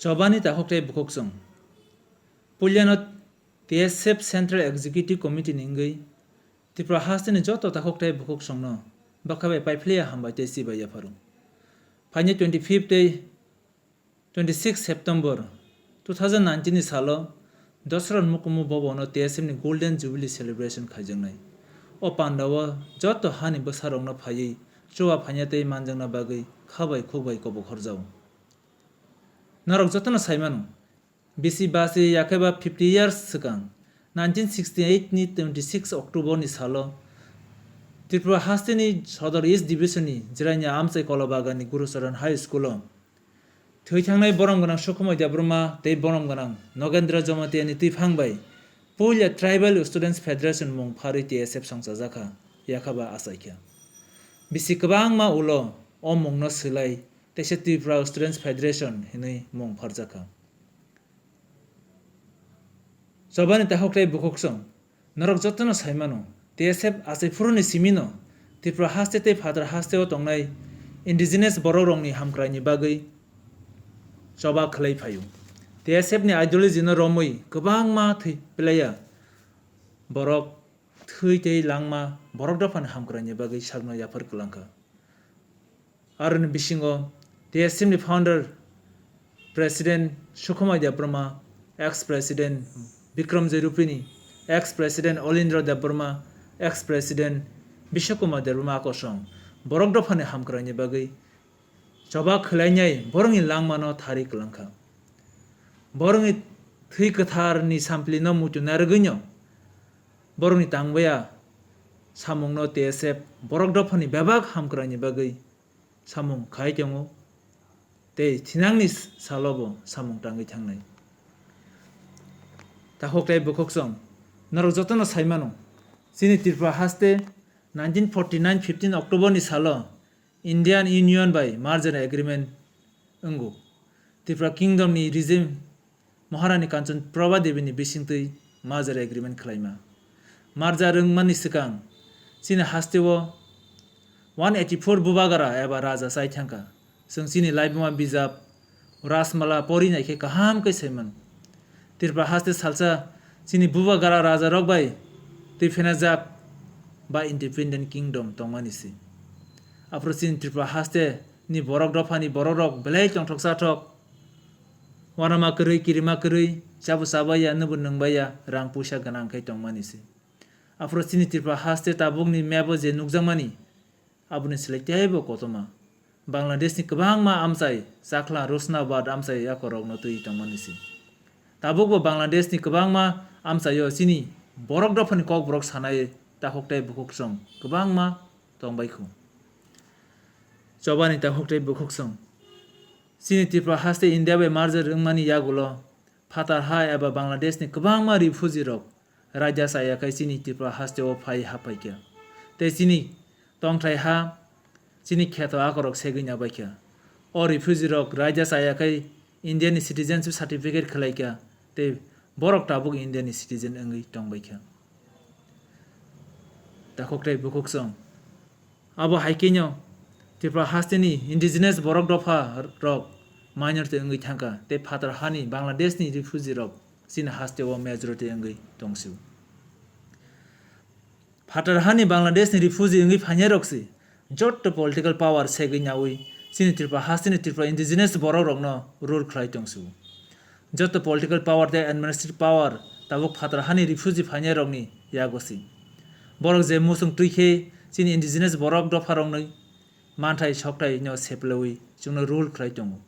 Chobani tahoktai bukoksong. Pulyanot TSF Central Executive Committee ningai. Tipra hasteni joto tahoktai bukoksong no. Bakabai paipleya hambai tesi baya faru. Panya 25th day 26 September 2019 ni salo dosran mukumu bobono TSF ni Golden Jubilee Celebration khajangnai. O Pandawa joto hani basarong na phayi chowa phanyatei manjangna bagai khabai khobai kobo khorjau. Narok jotana saimanu BC basi yakeba 50 years sikang 1968 ni 26 October ni salo Tripura hasteni Sodor East Division ni jiranya amsai kolabaga ni Guru Saran High School thwithangnai borom ganang Sukhumai Debruma tei borom ganang Nogendra Jomati ani tifangbai Pulya Tribal Students Federation mung phari TSF songchajaka yakaba asaikya BC kabang ma ulo o mung no silai Teise Tripura Students Federation hinai mung pharjaka Chobani tahoktai bukoksong narok jotno saimano TSF asai furuni simino Tripura hastete father hasteo tongnai indigenous bororongni hamkraini bagai choba khlai phayu TSF ni ideology no romui kabang ma thai pelaya borok thui tei langma borok dafan hamkraini bagai sagno yafar klangka arun bisingo TSF ni founder President Sukhumai Debruma ex-president Bikram Jerupini ex-president Olindra Debruma ex-president Bishwakumar Debruma akosong borok dafane hamkrani bagai choba khlainai borongi langmano thari klangkha borongi thui kathar ni sampli no mutu nargынyo borongi tangbaya samung no TSF borok dafani bebak hamkrani bagai samung khai tongo tei thinangni salobo samung tangi thangnai tahoktai bukoksong narok jotno saimano sini Tripura haste 1949 15 October ni salo Indian Union by merger agreement ungu Tripura Kingdom ni regime Maharani Kanchan Prabha Devi ni bisingtui merger agreement khlaima merger rungmani sikang sini hasteo 184 bubagara eba raja saithangka sini laibuma bijab rasmala porinai ke kaham kai saiman Tripura haste salsa sini bubagara raja rokbai tifenajab ba independent kingdom tongmanisi apro sini Tripura haste ni borok dofani borok belai tongthoksa thok wanama krui kirima krui sabu sabaya nubu nungbaya rang puisa ganang kai tongmanisi apro sini Tripura haste tabuk ni mebo je nukjamani abuni selektiaibo kotoma Bangladesh ni kabang ma amsai sakla Rosnabad amsai yakorok no tui tongmanisi tabukbo Bangladesh ni kabang ma amsai yo sini borok dofani kok borok sanai tahoktai bukoksong kabang ma tongbaikhu Chobani tahoktai bukoksong sini Tripura haste India by merger rungmani yagulo fatar ha eba Bangladesh ni kabang ma refugee rok raja saya kai sini Tripura haste o phai hapaikya te sini tongthai ha sini kheto akorok segina baikya o refugee rok raja saya kai Indian citizenship certificate khlaikya te borok tabuk Indian citizen angai tongbaikya tahoktai bukoksong abo haikinyo Tripura haste ni indigenous borok dofa rok minor te angai thangka te fatar hani Bangladesh ni refugee rok sini haste o majority angai tongsiu fatar hani Bangladesh ni refugee angai phanya roksi jot political power seginyawi sini Tripura haste ni Tripura indigenous borok rok no rule khlai tongsiu jot political power te administrative power tabuk fatar hani refugee phanya rok ni yagosi borok je musung tuikhe sini indigenous borok dofa rok nei manthai soktai no seplawi chungno rule khlai tongo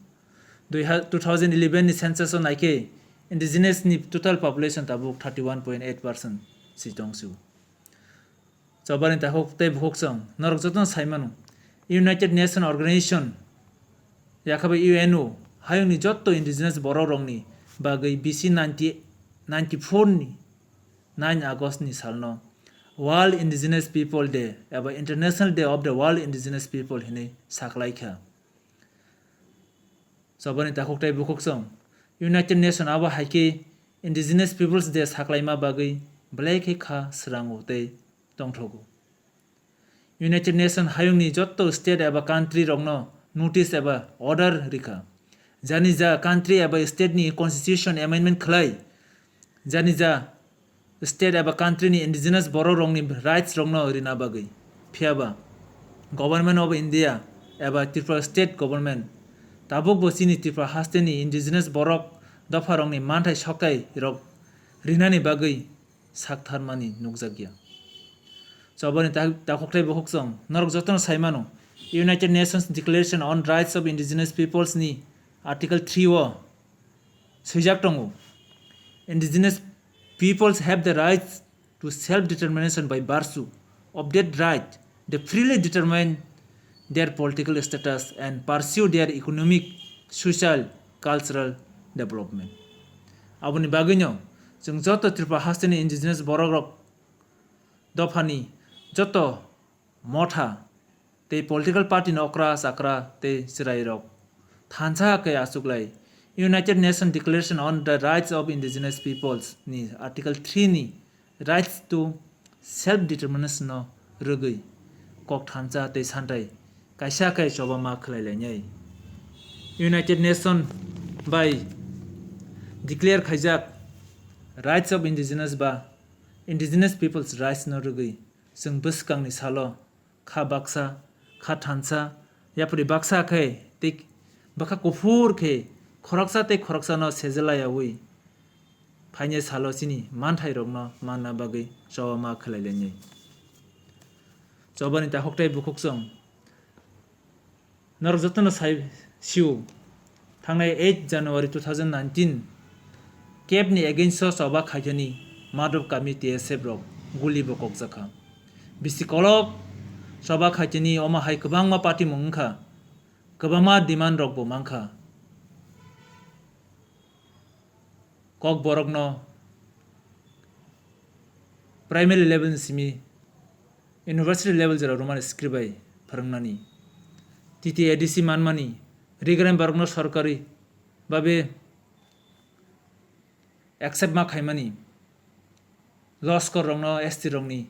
2011 ni census on naike indigenous ni total population tabuk 31.8% si tongsu Chobani tahoktai bukoksong narok jotno saimano United Nations Organization yakaba UNO hayung ni jotto indigenous borok rok ni bagai BC 94 ni 9 August ni salno World Indigenous People Day eba International Day of the World Indigenous People hinai saklaikha Chobani tahoktai bukoksong United Nations aba haike Indigenous Peoples Day saklaima bagai blaike kha srango tei tongthogo United Nations hayung ni jotto state eba country rokno notice eba order rikha जानि जा country एबा state नि constitution amendment खालाय जानि जा state एबा country नि indigenous borok rok ni rights rok no rina bagui phiaba government of India एबा Tripura state government tabuk bo chini Tripura haste ni indigenous borok dofa rok ni manthai sokai rok rinani bagui saktharmani nukjakya chobani takhoktai bokhokchong norok jotono saimano United Nations Declaration on Rights of Indigenous Peoples ni Article 3 o swijak tongo indigenous peoples have the right to self-determination by virtue of that right they freely determine their political status and pursue their economic, social, cultural development. Aboni bagino जों joto Tripura haste ni indigenous borok rok dofani joto motha te political party no okra sakra te sirai rok thansa ke asuklai United Nations Declaration on the Rights of Indigenous Peoples ni Article 3 ni rights to self-determination no rugui kok thansa te santai kaisa kai choba ma khlailai United Nations by declare khaijak rights of indigenous ba indigenous peoples rights no rugui जों बसकां नि salo kha baksa kha thansa yapuri baksa khai te baka kufur khe khoroksa te khoroksa no sejelaiyawi phaine salo chini manthai rok no manna bagui choba ma khlailai chobani ta hoktai bukhokchong norok jotono sai siu thangnai 8 January 2019 Cape ni against choba khaijani Madhav Kami TSF rok guli bokok jakha bisi kolok choba khaijani oma hai kwbangma party mungkha kwbangma demand rok bo mangkha kok borok no primary level ni simi university level jera roman script bai pharangnani titi ADC manmani rigram borok no sarkari babe accept ma khaimani loss kor rok no ST rok ni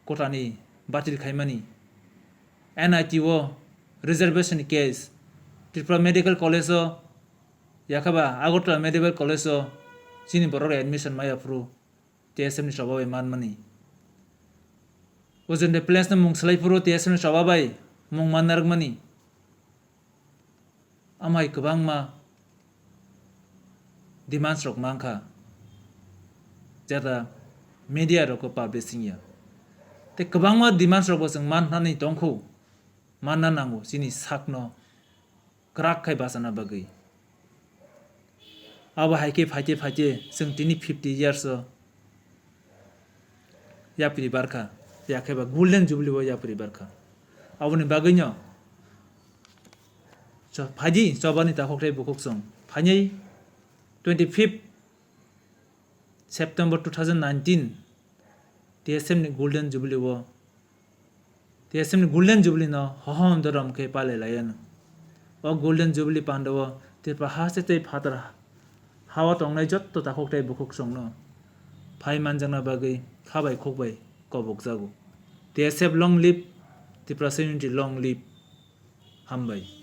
kota ni batil khaimani NITO reservation case Tripura Medical College o yakaba Agartala Medical College o chini borok admission maya pro TSM ni sababai manmani ojon de place na mung salai pro TSM ni sababai mung manargmani amai kwbangma demands rok mangkha jeta media rok publishing ya te kwbangma demands rok जों manhnani tongkho manna nango chini sakno krak khai basana bagui abo haike phaite जों tini 50 years o yapri barkha yakeba golden jubilee o yapri barkha aboni bagui no so phaji chobani ta hoktai bukhokchong phainei 25 September 2019 TSM ni golden jubilee o TSM ni golden jubilee no hohom doram ke pale layan o golden jubilee pandawa Tripura haste te phatar hawa tongnai jotto ta hoktai bukhokchong no phai manjana bagui khabai khokbai kobok jago TSF long live Tripura unity long live hambai